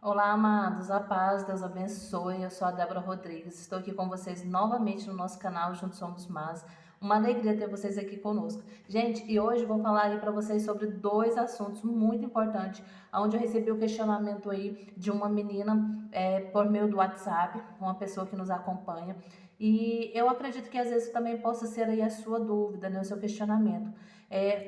Olá, amados, a paz, Deus abençoe. Eu sou a Débora Rodrigues, estou aqui com vocês novamente no nosso canal Juntos Somos Mais. Uma alegria ter vocês aqui conosco. Gente, e hoje eu vou falar aí para vocês sobre dois assuntos muito importantes, onde eu recebi o questionamento aí de uma menina por meio do WhatsApp, uma pessoa que nos acompanha. E eu acredito que às vezes também possa ser aí a sua dúvida, né, o seu questionamento.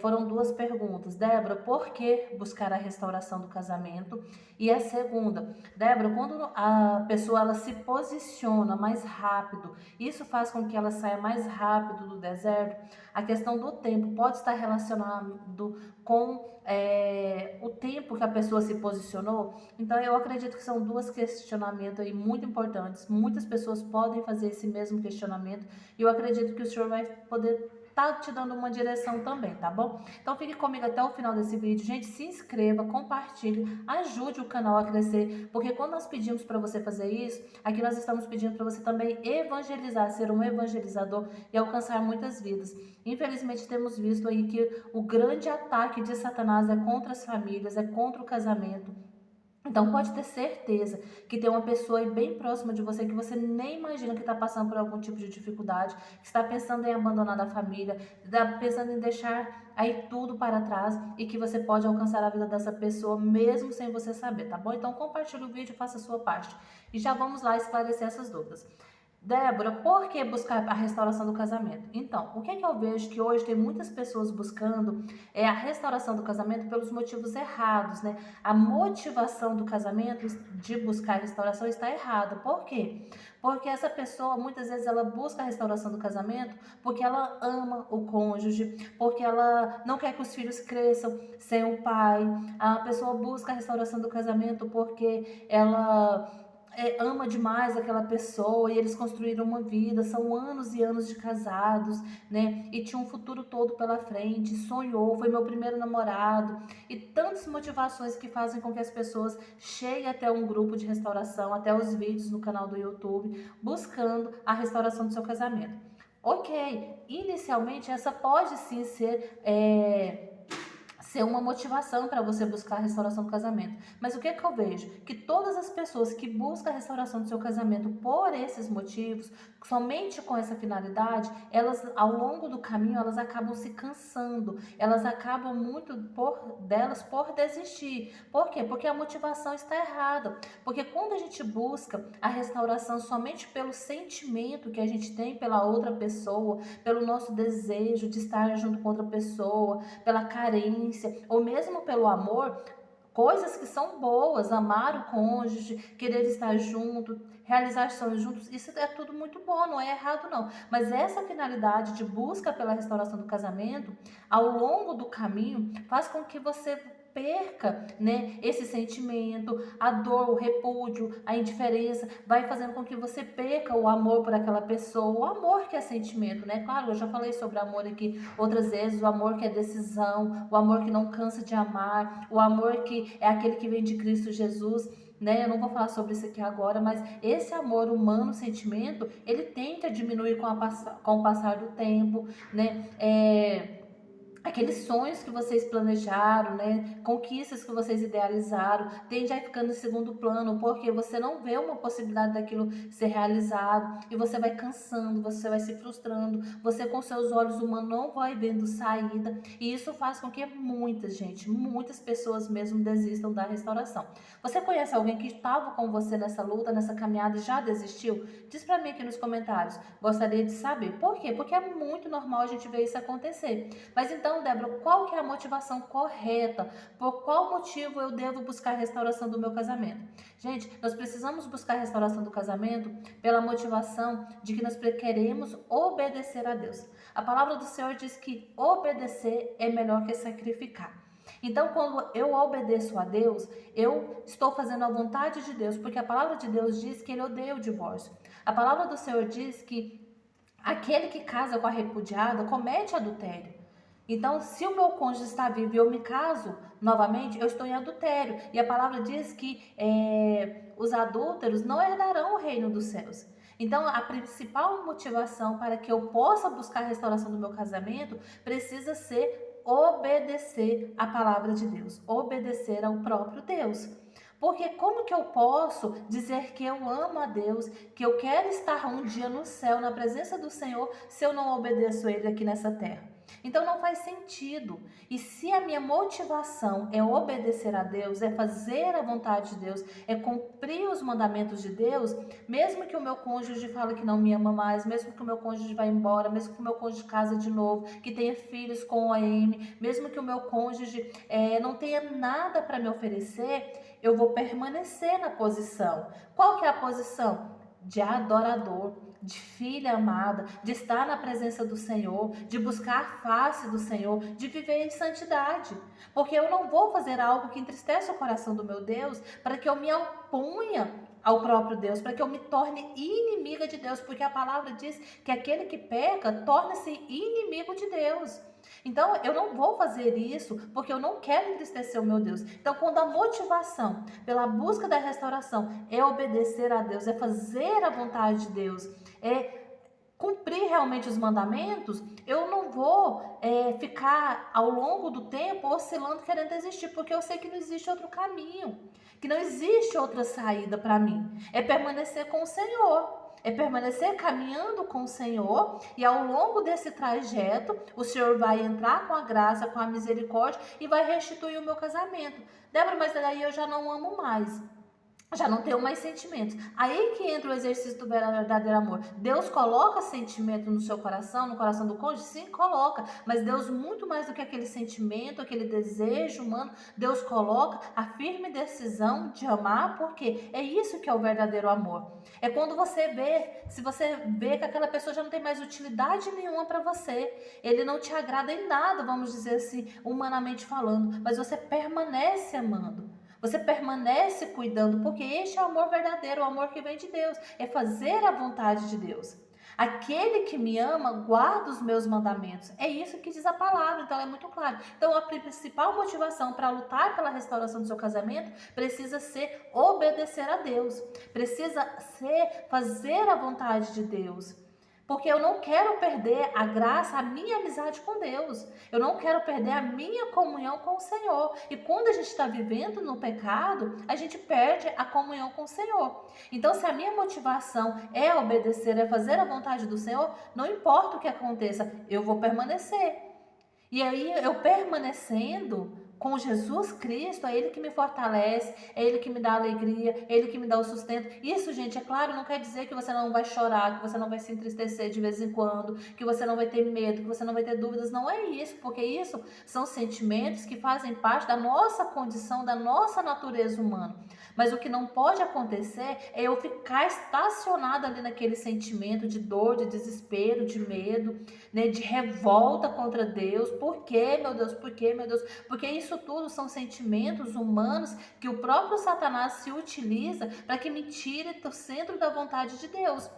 Foram duas perguntas. Débora, por que buscar a restauração do casamento? E a segunda, Débora, quando a pessoa ela se posiciona mais rápido, isso faz com que ela saia mais rápido do deserto. A questão do tempo pode estar relacionado com o tempo que a pessoa se posicionou. Então, eu acredito que são dois questionamentos aí muito importantes. Muitas pessoas podem fazer esse mesmo questionamento e eu acredito que o senhor vai poder tá te dando uma direção também, tá bom? Então fique comigo até o final desse vídeo. Gente, se inscreva, compartilhe, ajude o canal a crescer, porque quando nós pedimos para você fazer isso, aqui nós estamos pedindo para você também evangelizar, ser um evangelizador e alcançar muitas vidas. Infelizmente temos visto aí que o grande ataque de Satanás é contra as famílias, é contra o casamento. Então pode ter certeza que tem uma pessoa aí bem próxima de você que você nem imagina que está passando por algum tipo de dificuldade, que está pensando em abandonar a família, está pensando em deixar aí tudo para trás e que você pode alcançar a vida dessa pessoa mesmo sem você saber, tá bom? Então compartilhe o vídeo, faça a sua parte e já vamos lá esclarecer essas dúvidas. Débora, por que buscar a restauração do casamento? Então, o que é que eu vejo que hoje tem muitas pessoas buscando é a restauração do casamento pelos motivos errados, né? A motivação do casamento de buscar a restauração está errada. Por quê? Porque essa pessoa, muitas vezes, ela busca a restauração do casamento porque ela ama o cônjuge, porque ela não quer que os filhos cresçam sem o pai. A pessoa busca a restauração do casamento porque ela ama demais aquela pessoa e eles construíram uma vida, são anos e anos de casados, né? E tinha um futuro todo pela frente, sonhou, foi meu primeiro namorado e tantas motivações que fazem com que as pessoas cheguem até um grupo de restauração, até os vídeos no canal do YouTube, buscando a restauração do seu casamento. Ok, inicialmente essa pode sim ser uma motivação para você buscar a restauração do casamento. Mas o que é que eu vejo? Que todas as pessoas que buscam a restauração do seu casamento por esses motivos, somente com essa finalidade, elas ao longo do caminho elas acabam se cansando, elas acabam muito por desistir. Por quê? Porque a motivação está errada. Porque quando a gente busca a restauração somente pelo sentimento que a gente tem pela outra pessoa, pelo nosso desejo de estar junto com outra pessoa, pela carência ou mesmo pelo amor, coisas que são boas, amar o cônjuge, querer estar junto, realizar sonhos juntos, isso é tudo muito bom, não é errado não. Mas essa finalidade de busca pela restauração do casamento, ao longo do caminho, faz com que você perca, né, esse sentimento, a dor, o repúdio, a indiferença, vai fazendo com que você perca o amor por aquela pessoa, o amor que é sentimento, né? Claro, eu já falei sobre amor aqui outras vezes, o amor que é decisão, o amor que não cansa de amar, o amor que é aquele que vem de Cristo Jesus, né? Eu não vou falar sobre isso aqui agora, mas esse amor humano, sentimento, ele tende a diminuir com o passar do tempo, né? Aqueles sonhos que vocês planejaram, né? Conquistas que vocês idealizaram, tende a ir ficando em segundo plano, porque você não vê uma possibilidade daquilo ser realizado e você vai cansando, você vai se frustrando, você com seus olhos humanos não vai vendo saída e isso faz com que muitas pessoas mesmo desistam da restauração. Você conhece alguém que estava com você nessa luta, nessa caminhada e já desistiu? Diz pra mim aqui nos comentários. Gostaria de saber. Por quê? Porque é muito normal a gente ver isso acontecer. Mas então, Débora, qual que é a motivação correta? Por qual motivo eu devo buscar a restauração do meu casamento? Gente, nós precisamos buscar a restauração do casamento pela motivação de que nós queremos obedecer a Deus. A palavra do Senhor diz que obedecer é melhor que sacrificar. Então, quando eu obedeço a Deus, eu estou fazendo a vontade de Deus, porque a palavra de Deus diz que Ele odeia o divórcio. A palavra do Senhor diz que aquele que casa com a repudiada comete adultério. Então, se o meu cônjuge está vivo e eu me caso novamente, eu estou em adultério. E a palavra diz que os adúlteros não herdarão o reino dos céus. Então, a principal motivação para que eu possa buscar a restauração do meu casamento precisa ser obedecer a palavra de Deus, obedecer ao próprio Deus. Porque como que eu posso dizer que eu amo a Deus, que eu quero estar um dia no céu, na presença do Senhor, se eu não obedeço a Ele aqui nessa terra? Então não faz sentido. E se a minha motivação é obedecer a Deus, é fazer a vontade de Deus, é cumprir os mandamentos de Deus, mesmo que o meu cônjuge fale que não me ama mais, mesmo que o meu cônjuge vá embora, mesmo que o meu cônjuge case de novo, que tenha filhos com a Amy, mesmo que o meu cônjuge não tenha nada para me oferecer, eu vou permanecer na posição. Qual que é a posição? De adorador, de filha amada, de estar na presença do Senhor, de buscar a face do Senhor, de viver em santidade. Porque eu não vou fazer algo que entristece o coração do meu Deus para que eu me oponha ao próprio Deus, para que eu me torne inimiga de Deus, porque a palavra diz que aquele que peca torna-se inimigo de Deus. Então, eu não vou fazer isso porque eu não quero entristecer o meu Deus. Então, quando a motivação pela busca da restauração é obedecer a Deus, é fazer a vontade de Deus, é cumprir realmente os mandamentos, eu não vou ficar ao longo do tempo oscilando querendo desistir, porque eu sei que não existe outro caminho, que não existe outra saída para mim. É permanecer com o Senhor. É permanecer caminhando com o Senhor, e ao longo desse trajeto, o Senhor vai entrar com a graça, com a misericórdia e vai restituir o meu casamento. Débora, mas daí eu já não amo mais. Já não tenho mais sentimentos. Aí que entra o exercício do verdadeiro amor. Deus coloca sentimento no seu coração, no coração do cônjuge? Sim, coloca. Mas Deus, muito mais do que aquele sentimento, aquele desejo humano, Deus coloca a firme decisão de amar, porque é isso que é o verdadeiro amor. É quando você vê, se você vê que aquela pessoa já não tem mais utilidade nenhuma para você, ele não te agrada em nada, vamos dizer assim, humanamente falando, mas você permanece amando. Você permanece cuidando, porque este é o amor verdadeiro, o amor que vem de Deus, é fazer a vontade de Deus. Aquele que me ama guarda os meus mandamentos. É isso que diz a palavra, então é muito claro. Então a principal motivação para lutar pela restauração do seu casamento precisa ser obedecer a Deus. Precisa ser fazer a vontade de Deus. Porque eu não quero perder a graça, a minha amizade com Deus. Eu não quero perder a minha comunhão com o Senhor. E quando a gente está vivendo no pecado, a gente perde a comunhão com o Senhor. Então, se a minha motivação é obedecer, é fazer a vontade do Senhor, não importa o que aconteça, eu vou permanecer. E aí, eu permanecendo com Jesus Cristo, é Ele que me fortalece, é Ele que me dá alegria, é Ele que me dá o sustento. Isso, gente, é claro, não quer dizer que você não vai chorar, que você não vai se entristecer de vez em quando, que você não vai ter medo, que você não vai ter dúvidas. Não é isso, porque isso são sentimentos que fazem parte da nossa condição, da nossa natureza humana. Mas o que não pode acontecer é eu ficar estacionada ali naquele sentimento de dor, de desespero, de medo, né, de revolta contra Deus. Por quê, meu Deus? Por quê, meu Deus? Porque isso tudo são sentimentos humanos que o próprio Satanás se utiliza para que me tire do centro da vontade de Deus.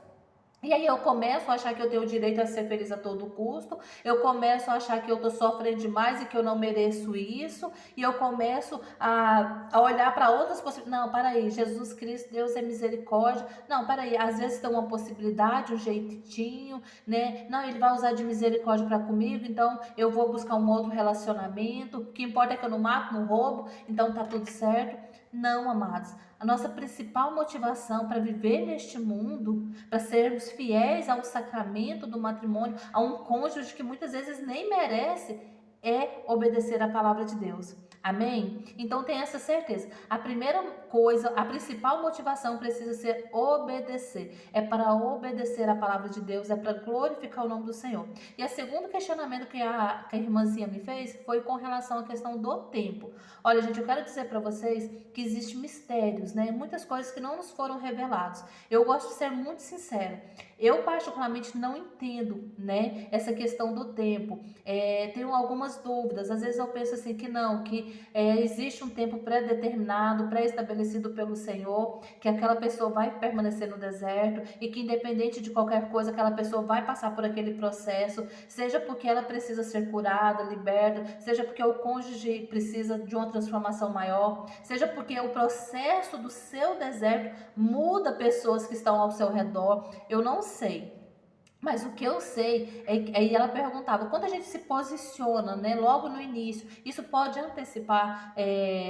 E aí eu começo a achar que eu tenho o direito a ser feliz a todo custo, eu começo a achar que eu estou sofrendo demais e que eu não mereço isso, e eu começo a olhar para outras possibilidades. Não, para aí, Jesus Cristo, Deus é misericórdia. Não, para aí, às vezes tem uma possibilidade, um jeitinho, né? Não, Ele vai usar de misericórdia para comigo, então eu vou buscar um outro relacionamento. O que importa é que eu não mato, não roubo, então tá tudo certo. Não, amados. A nossa principal motivação para viver neste mundo, para sermos fiéis ao sacramento do matrimônio, a um cônjuge que muitas vezes nem merece, é obedecer a palavra de Deus. Amém? Então tenha essa certeza. A primeira coisa, a principal motivação precisa ser obedecer. É para obedecer a palavra de Deus, é para glorificar o nome do Senhor. E o segundo questionamento que a irmãzinha me fez foi com relação à questão do tempo. Olha, gente, eu quero dizer para vocês que existem mistérios, né? Muitas coisas que não nos foram revelados. Eu gosto de ser muito sincera. Eu particularmente não entendo, né, essa questão do tempo. Tenho algumas dúvidas. Às vezes eu penso assim que não, que existe um tempo pré-determinado, pré-estabelecido pelo Senhor, que aquela pessoa vai permanecer no deserto e que independente de qualquer coisa, aquela pessoa vai passar por aquele processo, seja porque ela precisa ser curada, liberta, seja porque o cônjuge precisa de uma transformação maior, seja porque o processo do seu deserto muda pessoas que estão ao seu redor. Eu não sei. Mas o que eu sei aí ela perguntava, quando a gente se posiciona, né, logo no início, isso pode antecipar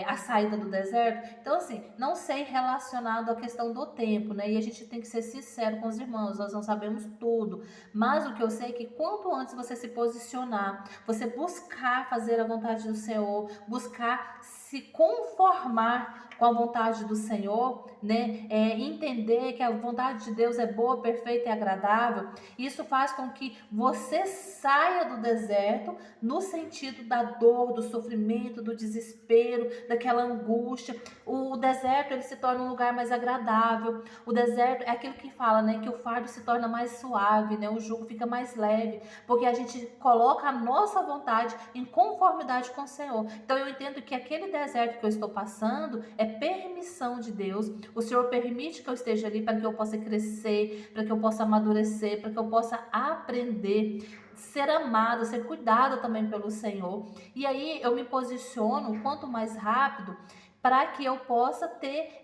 a saída do deserto? Então, assim, não sei relacionado à questão do tempo, né? E a gente tem que ser sincero com os irmãos, nós não sabemos tudo. Mas o que eu sei é que quanto antes você se posicionar, você buscar fazer a vontade do Senhor, buscar se conformar com a vontade do Senhor, né? Entender que a vontade de Deus é boa, perfeita e agradável. Isso faz com que você saia do deserto no sentido da dor, do sofrimento, do desespero, daquela angústia. O deserto ele se torna um lugar mais agradável. O deserto é aquilo que fala, né, que o fardo se torna mais suave, né, o jugo fica mais leve, porque a gente coloca a nossa vontade em conformidade com o Senhor. Então eu entendo que aquele deserto que eu estou passando é permissão de Deus. O Senhor permite que eu esteja ali para que eu possa crescer, para que eu possa amadurecer, para que eu possa aprender, ser amado, ser cuidado também pelo Senhor. E aí eu me posiciono quanto mais rápido para que eu possa ter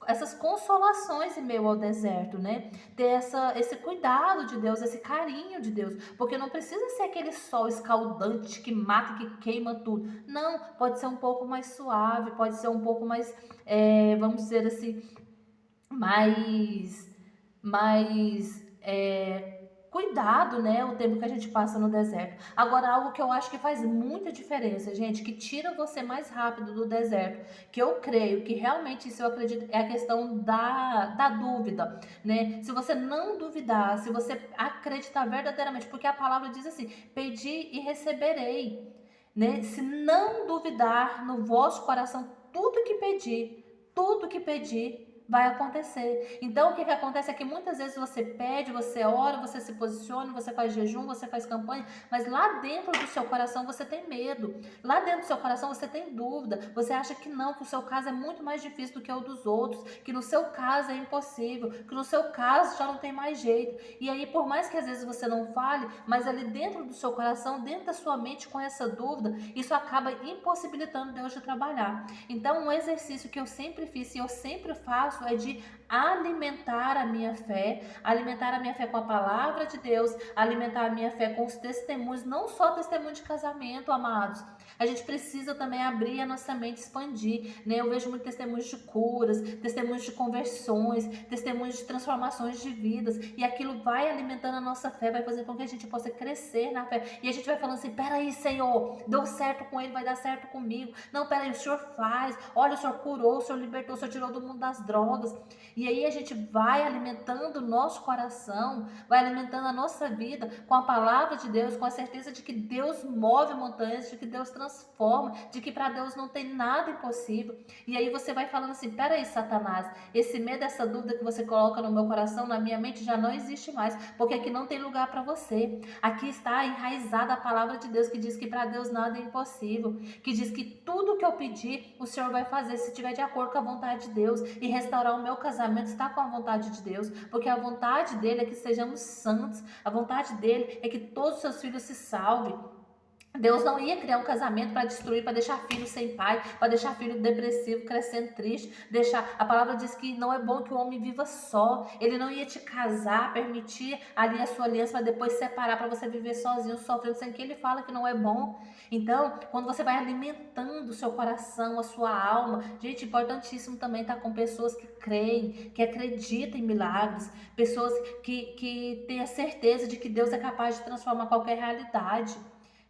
essas consolações em meio ao deserto, né? Ter esse cuidado de Deus, esse carinho de Deus, porque não precisa ser aquele sol escaldante que mata, que queima tudo. Não, pode ser um pouco mais suave, pode ser um pouco mais, vamos dizer assim, mais cuidado, né? O tempo que a gente passa no deserto. Agora, algo que eu acho que faz muita diferença, gente, que tira você mais rápido do deserto, que eu creio que realmente isso eu acredito, é a questão da dúvida, né? Se você não duvidar, se você acreditar verdadeiramente, porque a palavra diz assim: pedi e receberei, né? Se não duvidar no vosso coração, tudo que pedir, vai acontecer. Então, o que acontece é que muitas vezes você pede, você ora, você se posiciona, você faz jejum, você faz campanha, mas lá dentro do seu coração você tem medo. Lá dentro do seu coração você tem dúvida. Você acha que não, que o seu caso é muito mais difícil do que o dos outros, que no seu caso é impossível, que no seu caso já não tem mais jeito. E aí, por mais que às vezes você não fale, mas ali dentro do seu coração, dentro da sua mente com essa dúvida, isso acaba impossibilitando Deus de trabalhar. Então, um exercício que eu sempre fiz e eu sempre faço é de alimentar a minha fé com a palavra de Deus, alimentar a minha fé com os testemunhos, não só testemunho de casamento, amados. A gente precisa também abrir a nossa mente, expandir, né? Eu vejo muitos testemunhos de curas, testemunhos de conversões, testemunhos de transformações de vidas, e aquilo vai alimentando a nossa fé, vai fazer com que a gente possa crescer na fé, e a gente vai falando assim: peraí, Senhor, deu certo com ele, vai dar certo comigo. Não, peraí, o Senhor faz, olha, o Senhor curou, o Senhor libertou, o Senhor tirou do mundo das drogas. E aí a gente vai alimentando o nosso coração, vai alimentando a nossa vida com a palavra de Deus, com a certeza de que Deus move montanhas, de que Deus transforma, de que para Deus não tem nada impossível. E aí você vai falando assim: peraí, Satanás, esse medo, essa dúvida que você coloca no meu coração, na minha mente, já não existe mais, porque aqui não tem lugar para você. Aqui está enraizada a palavra de Deus, que diz que para Deus nada é impossível, que diz que tudo que eu pedir, o Senhor vai fazer se estiver de acordo com a vontade de Deus. E restaurar o meu casamento está com a vontade de Deus, porque a vontade dele é que sejamos santos, a vontade dele é que todos os seus filhos se salvem. Deus não ia criar um casamento para destruir, para deixar filho sem pai, para deixar filho depressivo, crescendo triste, a palavra diz que não é bom que o homem viva só. Ele não ia te casar, permitir ali a sua aliança para depois separar, para você viver sozinho, sofrendo, sem que ele fala que não é bom. Então, quando você vai alimentando o seu coração, a sua alma, gente, importantíssimo também estar com pessoas que creem, que acreditam em milagres, pessoas que têm a certeza de que Deus é capaz de transformar qualquer realidade.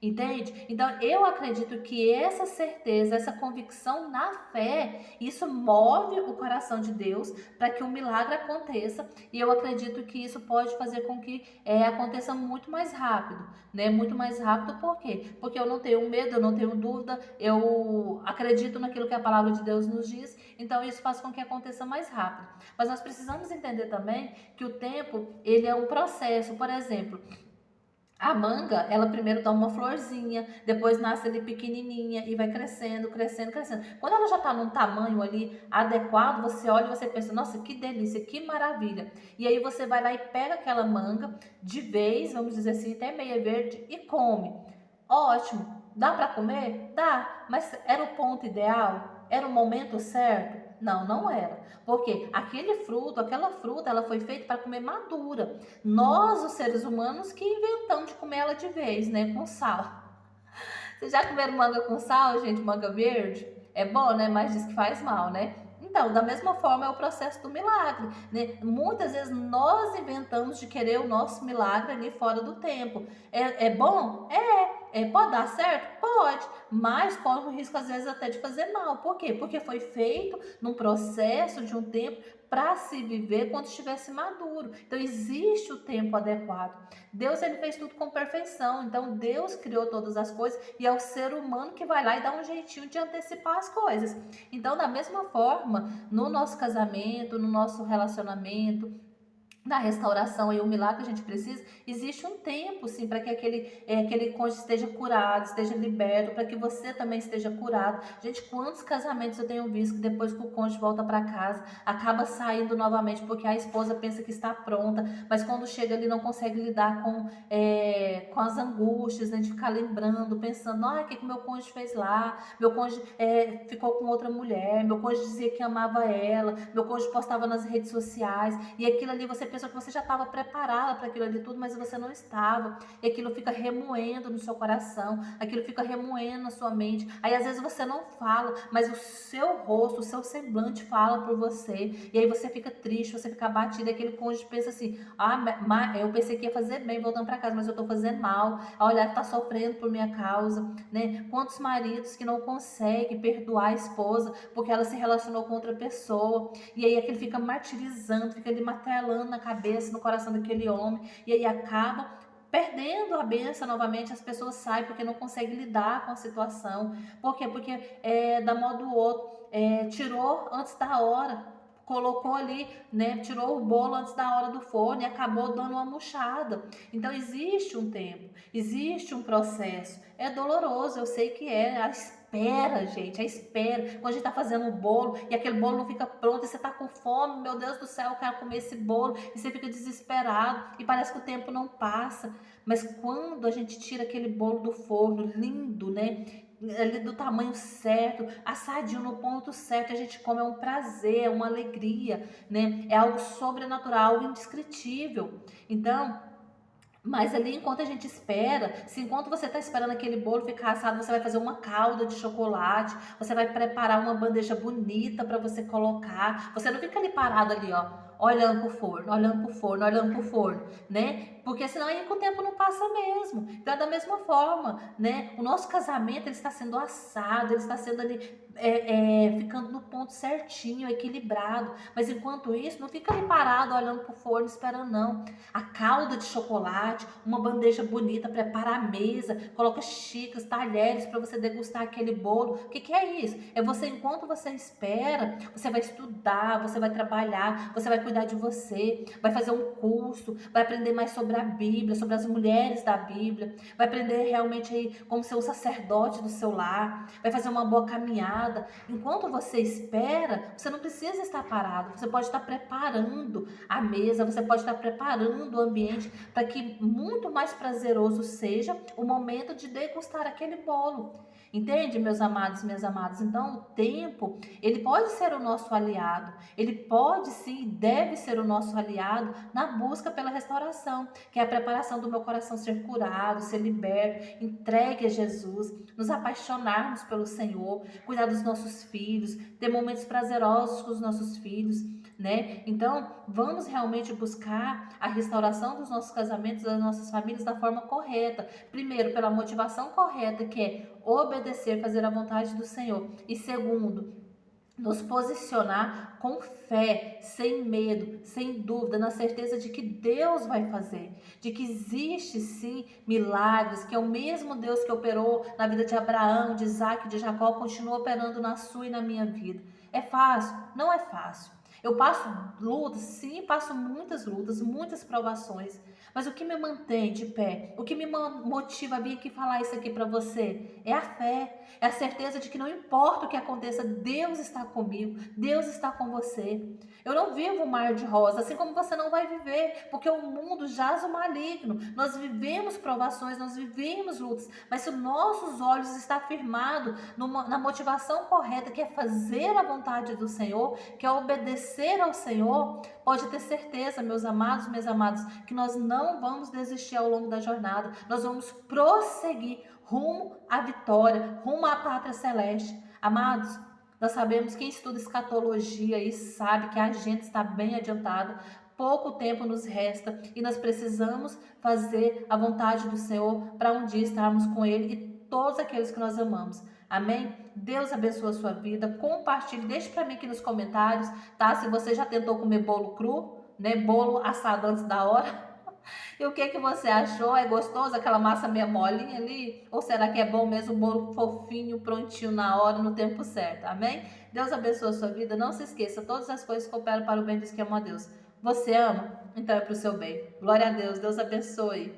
Entende? Então, eu acredito que essa certeza, essa convicção na fé, isso move o coração de Deus para que o milagre aconteça. E eu acredito que isso pode fazer com que aconteça muito mais rápido, né? Muito mais rápido, por quê? Porque eu não tenho medo, eu não tenho dúvida, eu acredito naquilo que a palavra de Deus nos diz. Então, isso faz com que aconteça mais rápido. Mas nós precisamos entender também que o tempo, ele é um processo. Por exemplo, a manga, ela primeiro dá uma florzinha, depois nasce ali pequenininha e vai crescendo, crescendo, crescendo. Quando ela já está num tamanho ali adequado, você olha e você pensa: nossa, que delícia, que maravilha. E aí você vai lá e pega aquela manga de vez, vamos dizer assim, até meia verde, e come. Ótimo. Dá para comer? Dá. Mas era o ponto ideal? Era o momento certo? Não, não era. Porque aquele fruto, aquela fruta, ela foi feita para comer madura. Nós, os seres humanos, que inventamos de comer ela de vez, né? Com sal. Vocês já comeram manga com sal, gente? Manga verde? É bom, né? Mas diz que faz mal, né? Então, da mesma forma é o processo do milagre, né? Muitas vezes nós inventamos de querer o nosso milagre ali fora do tempo. É bom? Pode dar certo? Pode, mas corre o risco às vezes até de fazer mal. Por quê? Porque foi feito num processo de um tempo para se viver quando estivesse maduro. Então existe o tempo adequado. Deus, ele fez tudo com perfeição. Então Deus criou todas as coisas e é o ser humano que vai lá e dá um jeitinho de antecipar as coisas. Então, da mesma forma, no nosso casamento, no nosso relacionamento, na restauração e o milagre que a gente precisa, existe um tempo, sim, para que aquele cônjuge esteja curado, esteja liberto, para que você também esteja curado. Gente, quantos casamentos eu tenho visto que depois que o cônjuge volta para casa, acaba saindo novamente porque a esposa pensa que está pronta, mas quando chega ali não consegue lidar com as angústias, né, de ficar lembrando, pensando, o que meu cônjuge fez lá, meu cônjuge ficou com outra mulher, meu cônjuge dizia que amava ela, meu cônjuge postava nas redes sociais, e aquilo ali você pensou que você já estava preparada para aquilo ali tudo, mas você não estava. E aquilo fica remoendo no seu coração, aquilo fica remoendo na sua mente. Aí às vezes você não fala, mas o seu rosto, o seu semblante fala por você. E aí você fica triste, você fica abatida. E aquele cônjuge pensa assim: eu pensei que ia fazer bem voltando para casa, mas eu estou fazendo mal. Olha, está sofrendo por minha causa, né? Quantos maridos que não conseguem perdoar a esposa porque ela se relacionou com outra pessoa. E aí aquele fica martirizando, fica ali martelando na cabeça, no coração daquele homem, e aí acaba perdendo a benção novamente. As pessoas saem porque não conseguem lidar com a situação. Por quê? Porque da mão do outro, tirou antes da hora, colocou ali, né, tirou o bolo antes da hora do forno e acabou dando uma murchada. Então existe um tempo, existe um processo. É doloroso, eu sei que a espera, gente, a espera. Quando a gente tá fazendo o bolo e aquele bolo não fica pronto e você tá com fome, meu Deus do céu, eu quero comer esse bolo, e você fica desesperado e parece que o tempo não passa. Mas quando a gente tira aquele bolo do forno, lindo, né, ali do tamanho certo, assadinho no ponto certo, a gente come, é um prazer, é uma alegria, né? É algo sobrenatural, algo indescritível. Então, mas ali, enquanto a gente espera, se enquanto você está esperando aquele bolo ficar assado, você vai fazer uma calda de chocolate, você vai preparar uma bandeja bonita para você colocar. Você não fica ali parado ali, ó, olhando pro forno, olhando pro forno, olhando pro forno, né? Porque senão aí com o tempo não passa mesmo. Então é da mesma forma, né? O nosso casamento, ele está sendo assado, ele está sendo ali, ficando no ponto certinho, equilibrado. Mas enquanto isso, não fica ali parado olhando pro forno esperando, não. A calda de chocolate, uma bandeja bonita, prepara a mesa, coloca xícaras, talheres para você degustar aquele bolo. O que é isso? É você, enquanto você espera, você vai estudar, você vai trabalhar, você vai cuidar de você, vai fazer um curso, vai aprender mais sobre a Bíblia, sobre as mulheres da Bíblia, vai aprender realmente aí como ser um sacerdote do seu lar, vai fazer uma boa caminhada. Enquanto você espera, você não precisa estar parado, você pode estar preparando a mesa, você pode estar preparando o ambiente para que muito mais prazeroso seja o momento de degustar aquele bolo. Entende, meus amados e minhas amadas? Então, o tempo, ele pode ser o nosso aliado, ele pode sim e deve ser o nosso aliado na busca pela restauração, que é a preparação do meu coração ser curado, ser liberto, entregue a Jesus, nos apaixonarmos pelo Senhor, cuidar dos nossos filhos, ter momentos prazerosos com os nossos filhos, né? Então, vamos realmente buscar a restauração dos nossos casamentos, das nossas famílias da forma correta. Primeiro, pela motivação correta, que é obedecer, fazer a vontade do Senhor. E segundo, nos posicionar com fé, sem medo, sem dúvida, na certeza de que Deus vai fazer, de que existe sim milagres, que é o mesmo Deus que operou na vida de Abraão, de Isaac, de Jacó, continua operando na sua e na minha vida. É fácil? Não é fácil. Eu passo lutas, sim, passo muitas lutas, muitas provações. Mas o que me mantém de pé, o que me motiva a vir aqui falar isso aqui para você, é a fé, é a certeza de que não importa o que aconteça, Deus está comigo, Deus está com você. Eu não vivo um mar de rosa, assim como você não vai viver, porque o mundo jaz o maligno. Nós vivemos provações, nós vivemos lutas, mas se os nossos olhos estão firmados na motivação correta, que é fazer a vontade do Senhor, que é obedecer ao Senhor, pode ter certeza, meus amados, meus amados, que nós não vamos desistir ao longo da jornada, nós vamos prosseguir rumo à vitória, rumo à pátria celeste. Amados, nós sabemos, quem estuda escatologia e sabe que a gente está bem adiantado, pouco tempo nos resta e nós precisamos fazer a vontade do Senhor para um dia estarmos com Ele e todos aqueles que nós amamos. Amém? Deus abençoe a sua vida. Compartilhe, deixe para mim aqui nos comentários, tá? Se você já tentou comer bolo cru, né? Bolo assado antes da hora. E o que que você achou? É gostoso aquela massa meio molinha ali? Ou será que é bom mesmo o bolo fofinho, prontinho na hora, no tempo certo? Amém? Deus abençoe a sua vida. Não se esqueça, todas as coisas cooperam para o bem dos que amam a Deus. Você ama? Então é para o seu bem. Glória a Deus. Deus abençoe.